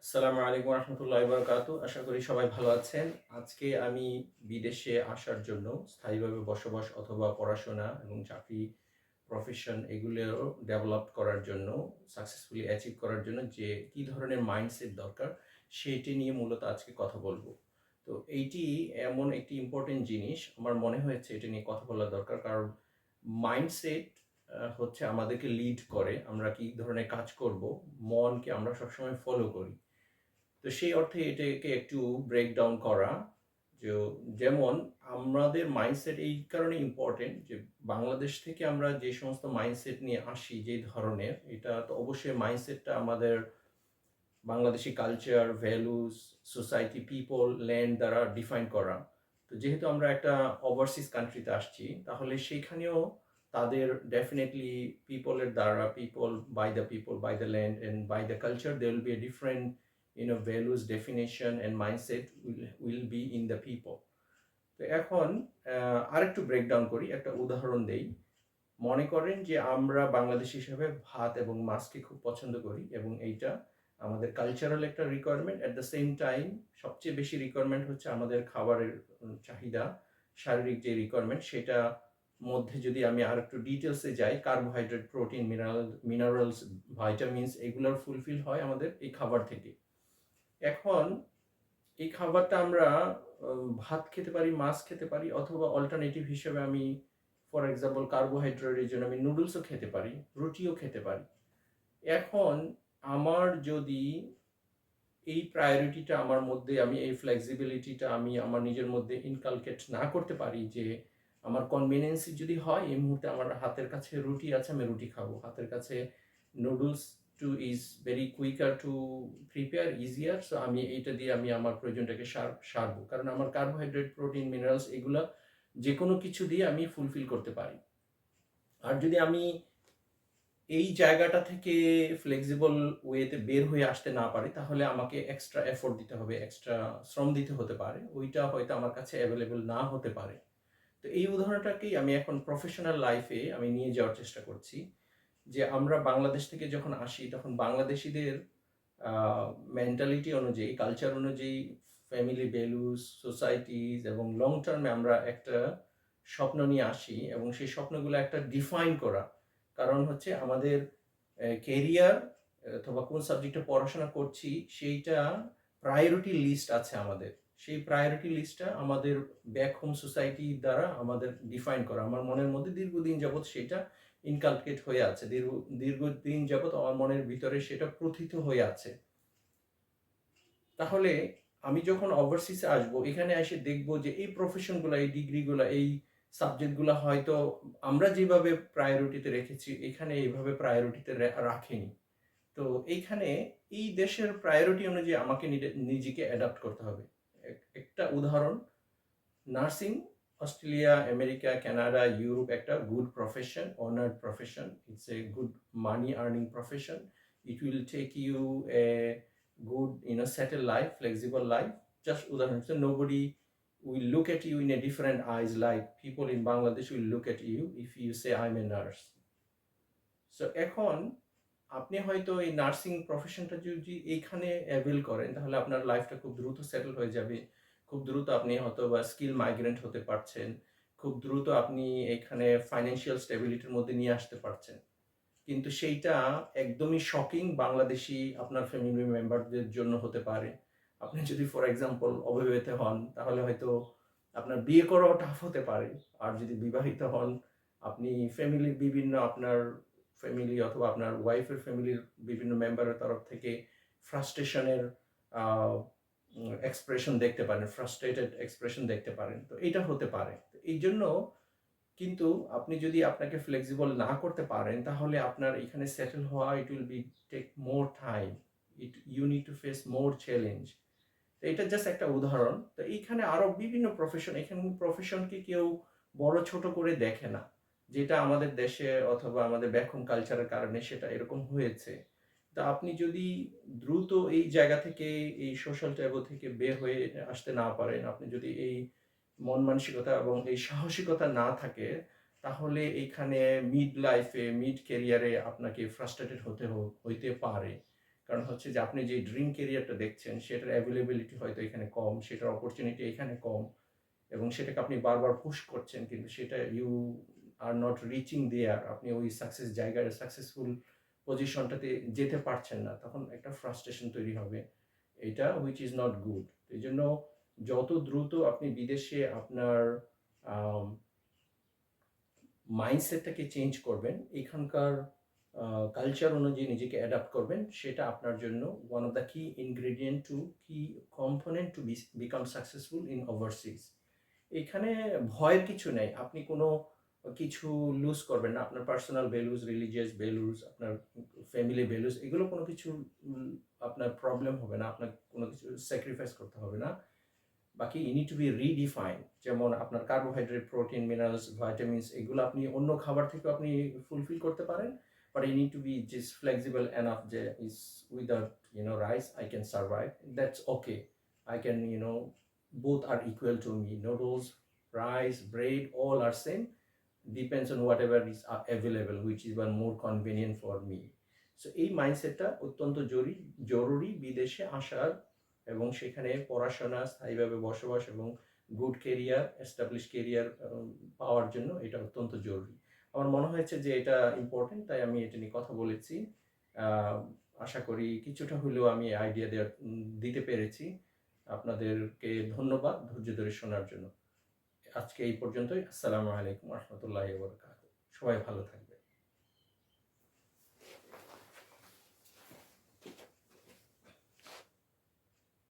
আসসালামু আলাইকুম রহমতুল্লাহ বারকাতু। আশা করি সবাই ভালো আছেন। আজকে আমি বিদেশে আসার জন্য স্থায়ীভাবে বসবাস অথবা পড়াশোনা এবং চাকরি প্রফেশন এগুলো ডেভেলপ করার জন্য সাকসেসফুলি অ্যাচিভ করার জন্য যে কী ধরনের মাইন্ডসেট দরকার সেটি নিয়ে মূলত আজকে কথা বলবো। তো এইটি এমন একটি ইম্পর্টেন্ট জিনিস আমার মনে হয়েছে এটা নিয়ে কথা বলা দরকার। কারণ মাইন্ডসেট হচ্ছে আমাদেরকে লিড করে আমরা কী ধরনের কাজ করব, মনকে আমরা সবসময় ফলো করি। তো সেই অর্থে এটাকে একটু ব্রেকডাউন করা যে যেমন আমাদের মাইন্ডসেট এই কারণে ইম্পর্টেন্ট যে বাংলাদেশ থেকে আমরা যে সমস্ত মাইন্ডসেট নিয়ে আসি যে ধরনের এটা তো অবশ্যই মাইন্ডসেটটা আমাদের Bangladeshi culture values society people land দ্বারা ডিফাইন করা। তো যেহেতু আমরা একটা ওভারসিজ কান্ট্রিতে আসছি তাহলে সেইখানেও তাদের ডেফিনেটলি পিপলের দ্বারা people by the land and by the culture they will be a different values definition and mindset will be in the people. তো এখন আরেকটু ব্রেকডাউন করি, একটা উদাহরণ দেই। মনে করেন যে আমরা বাংলাদেশ হিসেবে ভাত এবং মাছকে খুব পছন্দ করি এবং এইটা আমাদের কালচারাল একটা requirement. At the same time সবচেয়ে বেশি রিকোয়ারমেন্ট হচ্ছে আমাদের খাবারের চাহিদা, শারীরিক যে রিকোয়ারমেন্ট সেটা মধ্যে যদি আমি আর একটু ডিটেলসে যাই, কার্বোহাইড্রেট প্রোটিন মিনারেলস ভাইটামিনস এগুলোর ফুলফিল হয় আমাদের এই খাবার থেকে। এখন এই খাবারটা আমরা ভাত খেতে পারি, মাছ খেতে পারি অথবা অল্টারনেটিভ হিসেবে আমি ফর এক্সাম্পল কার্বোহাইড্রেটের জন্য আমি নুডলসও খেতে পারি, রুটিও খেতে পারি। এখন আমার যদি এই প্রায়োরিটিটা আমার মধ্যে আমি এই ফ্লেক্সিবিলিটিটা আমি আমার নিজের মধ্যে ইনকালকেট না করতে পারি যে আমার কনভিনিয়েন্সি যদি হয় এই মুহূর্তে আমার হাতের কাছে রুটি আছে আমি রুটি খাবো, হাতের কাছে noodles too is very quicker to prepare easier, so আমি এইটা দিয়ে আমি আমার প্রয়োজনটাকে সারবো কারণ আমার কার্বোহাইড্রেট প্রোটিন মিনারেলস এগুলা যে কোনো কিছু দিয়ে আমি ফুলফিল করতে পারি। আর যদি আমি এই জায়গাটা থেকে ফ্লেক্সিবল ওয়েতে বের হয়ে আসতে না পারি তাহলে আমাকে এক্সট্রা এফোর্ট দিতে হবে, এক্সট্রা শ্রম দিতে হতে পারে, ওইটা হয়তো আমার কাছে অ্যাভেলেবল না হতে পারে। তো এই উদাহরণটাকেই আমি এখন প্রফেশনাল লাইফে আমি নিয়ে যাওয়ার চেষ্টা করছি যে আমরা বাংলাদেশ থেকে যখন আসি তখন বাংলাদেশিদের মেন্টালিটি অনুযায়ী কালচার অনুযায়ী ফ্যামিলি ভ্যালুস সোসাইটিজ এবং লং টার্মে আমরা একটা স্বপ্ন নিয়ে আসি এবং সেই স্বপ্নগুলো একটা ডিফাইন করা কারণ হচ্ছে আমাদের কেরিয়ার অথবা কোন সাবজেক্টে পড়াশোনা করছি সেইটা প্রায়োরিটি লিস্ট আছে আমাদের, সেই প্রায়োরিটি লিস্টটা আমাদের ব্যাক হোম সোসাইটি দ্বারা আমাদের ডিফাইন করা। আমার মনের মধ্যে দীর্ঘদিন যাবৎ সেটা ইনকালকেট হয়ে আছে, দীর্ঘদিন যাবৎ আমার মনের ভিতরে সেটা প্রথিত হয়ে আছে। তাহলে আমি যখন ওভারসিজে আসবো এখানে এসে দেখবো যে এই প্রফেশনগুলো এই ডিগ্রিগুলো এই সাবজেক্টগুলো হয়তো আমরা যেভাবে প্রায়োরিটিতে রেখেছি এখানে এইভাবে প্রায়োরিটিতে রাখেনি। তো এইখানে এই দেশের প্রায়োরিটি অনুযায়ী আমাকে নিজেকে অ্যাডাপ্ট করতে হবে। একটা উদাহরণ, nursing Australia America Canada Europe একটা good profession, honoured profession, it's a good money earning profession, it will take you a good settled life flexible life. Just উদাহরণ, so nobody will look at you in a different eyes like people in Bangladesh will look at you if you say I'm a nurse. So এখন আপনি হয়তো এই nursing প্রফেশনটা যদি এইখানে avail করেন তাহলে আপনার লাইফটা খুব দ্রুত সেটেল হয়ে যাবে, খুব দ্রুত আপনি হয়তো বা স্কিল মাইগ্রেন্ট হতে পারছেন, খুব দ্রুত আপনি এখানে ফাইন্যান্সিয়াল স্টেবিলিটির মধ্যে নিয়ে আসতে পারছেন। কিন্তু সেইটা একদমই শকিং বাংলাদেশি আপনার ফ্যামিলি মেম্বারদের জন্য হতে পারে। আপনি যদি ফর এক্সাম্পল অবিবাহিত হন তাহলে হয়তো আপনার বিয়ে করাও টাফ হতে পারে। আর যদি বিবাহিত হন আপনি ফ্যামিলির বিভিন্ন আপনার ফ্যামিলি অথবা আপনার ওয়াইফের ফ্যামিলির বিভিন্ন মেম্বারের তরফ থেকে ফ্রাস্ট্রেশনের এক্সপ্রেশন দেখতে পারেন, ফ্রাস্ট্রেটেড এক্সপ্রেশন দেখতে পারেন। তো এইটা হতে পারে। এই জন্য কিন্তু আপনি যদি আপনাকে ফ্লেক্সিবল না করতে পারেন তাহলে আপনার এখানে সেটেল হওয়া it will be take more time, you need to face more challenge. তো এটা জাস্ট একটা উদাহরণ। তো এইখানে আরো বিভিন্ন প্রফেশন, এখানে প্রফেশনকে কেউ বড় ছোট করে দেখে না, যেটা আমাদের দেশে অথবা আমাদের ব্যাকহোম কালচারের কারণে সেটা এরকম হয়েছে। তা আপনি যদি দ্রুত এই জায়গা থেকে এই সোশ্যাল ট্যাবু থেকে বের হয়ে আসতে না পারেন, আপনি যদি এই মন মানসিকতা এবং এই সাহসিকতা না থাকে তাহলে এইখানে মিড লাইফে মিড ক্যারিয়ারে আপনাকে ফ্রাস্ট্রেটেড হইতে পারে। কারণ হচ্ছে যে আপনি যে ড্রিম কেরিয়ারটা দেখছেন সেটার অ্যাভেলেবিলিটি হয়তো এখানে কম, সেটার অপরচুনিটি এখানে কম, এবং সেটাকে আপনি বারবার পুশ করছেন কিন্তু সেটা ইউ আর নট রিচিং দেয়ার, আপনি ওই জায়গায় সাকসেসফুল পজিশনটাতে যেতে পারছেন না, তখন একটা ফ্রাস্ট্রেশন তৈরি হবে, এটা হুইচ ইজ নট গুড। এই জন্য যত দ্রুত আপনি বিদেশে আপনার মাইন্ডসেটটাকে চেঞ্জ করবেন, এখানকার কালচার অনুযায়ী নিজেকে অ্যাডাপ্ট করবেন, সেটা আপনার জন্য ওয়ান অফ দ্য কি component to become successful in overseas. এখানে ভয়ের কিছু নেই, আপনি কোনো কিছু লুজ করবেন না, আপনার পার্সোনাল ভ্যালুজ, রিলিজিয়াস ভ্যালুজ, আপনার ফ্যামিলি ভ্যালুজ, এগুলো কোনো কিছু আপনার প্রবলেম হবে না, আপনার কোনো কিছু স্যাক্রিফাইস করতে হবে না। বাকি you need to be redefine, যেমন আপনার কার্বোহাইড্রেট, প্রোটিন, মিনারেলস, ভাইটামিনস, এগুলো আপনি অন্য খাবার থেকে আপনি ফুলফিল করতে পারেন, but you need to be just flexible enough যে is without rice I can survive, that's okay, I can both are equal to me. Noodles, rice, bread, all are same. Depends on whatever is available, which is one more convenient for me. So এই মাইন্ডসেটটা অত্যন্ত জরুরি বিদেশে আসার, এবং সেখানে পড়াশোনা, স্থায়ীভাবে বসবাস এবং গুড কেরিয়ার, এস্টাবলিশ কেরিয়ার পাওয়ার জন্য এটা অত্যন্ত জরুরি। আমার মনে হয়েছে যে এটা ইম্পর্টেন্ট, তাই আমি এটা নিয়ে কথা বলেছি। আহ, আশা করি কিছুটা হলেও আমি আইডিয়া দিতে পেরেছি। আপনাদেরকে ধন্যবাদ ধৈর্য ধরে শোনার জন্য। আজকে এই পর্যন্তই। আসসালামু আলাইকুম রহমতুল্লাহি ওয়া বারাকাতুহু। সবাই ভালো থাকবেন।